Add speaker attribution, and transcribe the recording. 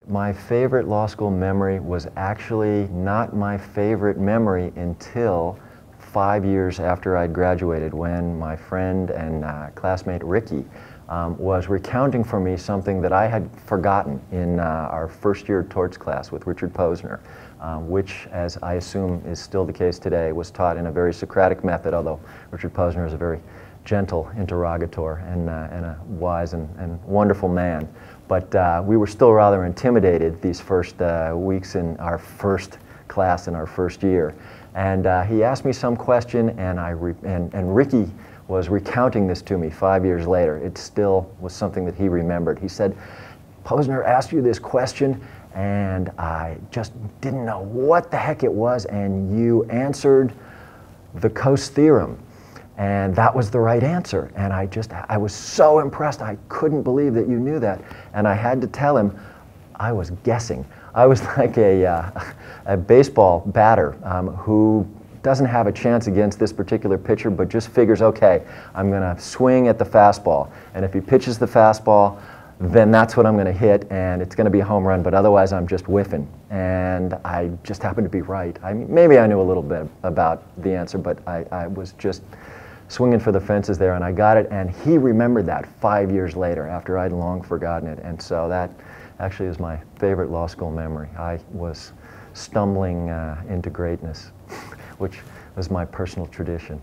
Speaker 1: My favorite law school memory was actually not my favorite memory until 5 years after I'd graduated, when my friend and classmate Ricky was recounting for me something that I had forgotten in our first year torts class with Richard Posner, which, as I assume is still the case today, was taught in a very Socratic method, although Richard Posner is a very gentle interrogator and a wise and wonderful man. But we were still rather intimidated these first weeks in our first class in our first year. And he asked me some question, and Ricky was recounting this to me 5 years later. It still was something that he remembered. He said, "Posner asked you this question, and I just didn't know what the heck it was, and you answered the Coase theorem. And that was the right answer." And I was so impressed. I couldn't believe that you knew that. And I had to tell him I was guessing. I was like a baseball batter who doesn't have a chance against this particular pitcher, but just figures, okay, I'm going to swing at the fastball. And if he pitches the fastball, then that's what I'm going to hit, and it's going to be a home run, but otherwise I'm just whiffing. And I just happened to be right. I mean, maybe I knew a little bit about the answer, but I was just swinging for the fences there, and I got it, and he remembered that 5 years later after I'd long forgotten it. And so that actually is my favorite law school memory. I was stumbling into greatness, which was my personal tradition.